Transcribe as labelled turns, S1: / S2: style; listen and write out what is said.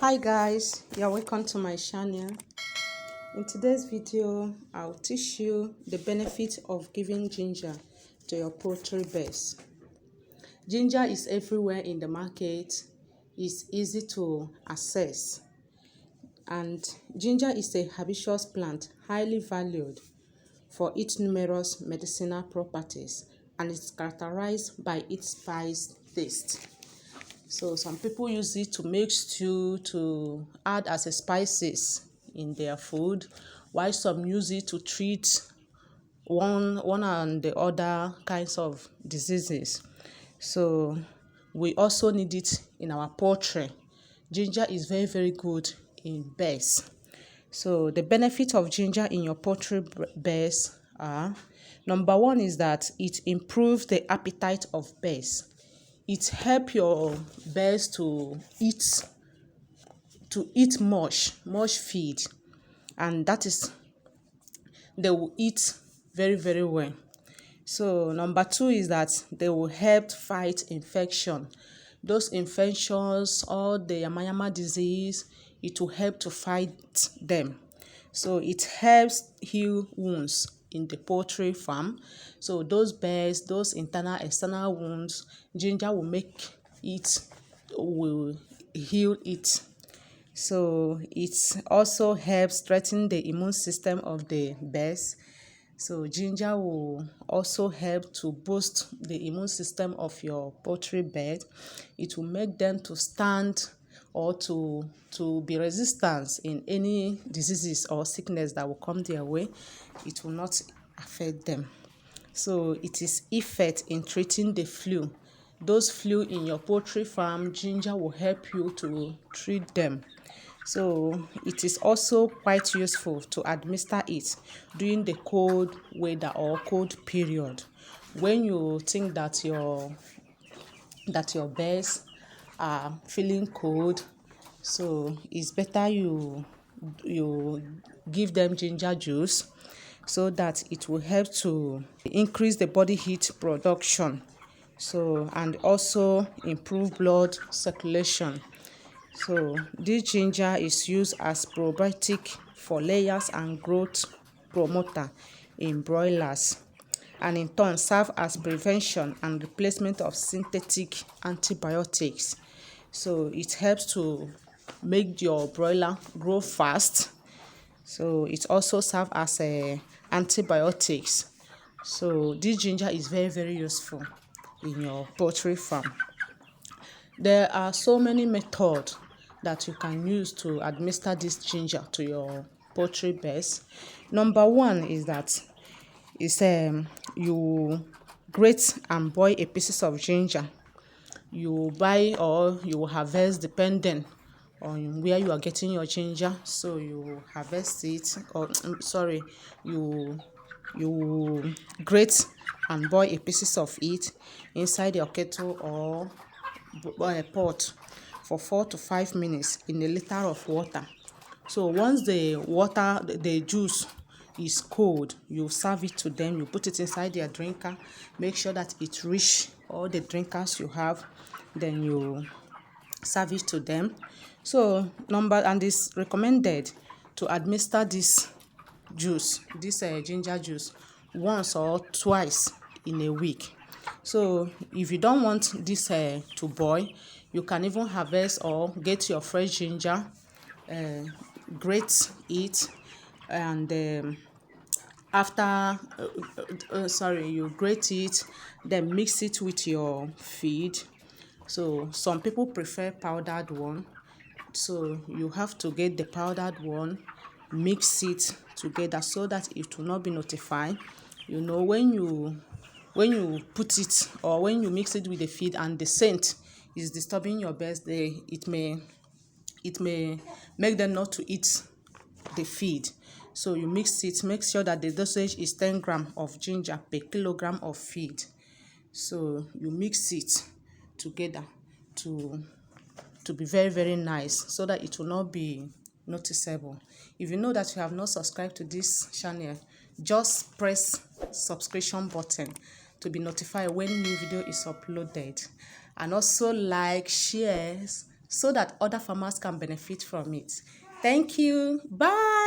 S1: Hi guys, you're welcome to my channel. In today's video, I'll teach you the benefit of giving ginger to your poultry birds. Ginger is everywhere in the market. It's easy to access, and ginger is a herbaceous plant highly valued for its numerous medicinal properties, and it's characterized by its spice taste. So some people use it to make stew, to add as a spices in their food, while some use it to treat one and the other kinds of diseases. So we also need it in our poultry. Ginger is very good in birds. So the benefit of ginger in your poultry birds are: number one is that it improves the appetite of birds. It help your birds to eat much feed, and that is, they will eat very well. So number two is that they will help fight infection. Those infections, all the yamayama disease, it will help to fight them. So it helps heal wounds in the poultry farm. So those birds, those internal external wounds, ginger will heal it. So it also helps strengthen the immune system of the birds. So ginger will also help to boost the immune system of your poultry bird. It will make them to stand or to be resistant in any diseases or sickness that will come their way. It will not affect them. So it is effect in treating the flu. Those flu in your poultry farm, ginger will help you to treat them. So it is also quite useful to administer it during the cold weather or cold period. When you think that your birds are feeling cold, so it's better you give them ginger juice, so that it will help to increase the body heat production, so and also improve blood circulation. So this ginger is used as probiotic for layers and growth promoter in broilers, and in turn serve as prevention and replacement of synthetic antibiotics. So it helps to make your broiler grow fast. So it also serves as antibiotics. So this ginger is very useful in your poultry farm. There are so many methods that you can use to administer this ginger to your poultry birds. Number one is that you grate and boil a pieces of ginger. You buy or you harvest depending on where you are getting your ginger. So you harvest it, or you grate and boil a pieces of it inside your kettle or a pot for 4 to 5 minutes in a liter of water. So once the juice is cold, you serve it to them. You put it inside their drinker. Make sure that it reach all the drinkers you have. Then you serve it to them. So it's recommended to administer this ginger juice once or twice in a week. So if you don't want this to boil, you can even harvest or get your fresh ginger, grate it, and you grate it, then mix it with your feed. So some people prefer powdered one, so you have to get the powdered one, mix it together so that it will not be notified. When you put it or when you mix it with the feed and the scent is disturbing your birds, it may make them not to eat the feed. So you mix it, make sure that the dosage is 10 grams of ginger per kilogram of feed. So you mix it together to be very nice, so that it will not be noticeable. If you know that you have not subscribed to this channel, just press subscription button to be notified when new video is uploaded, and also like, share, so that other farmers can benefit from it. Thank you. Bye.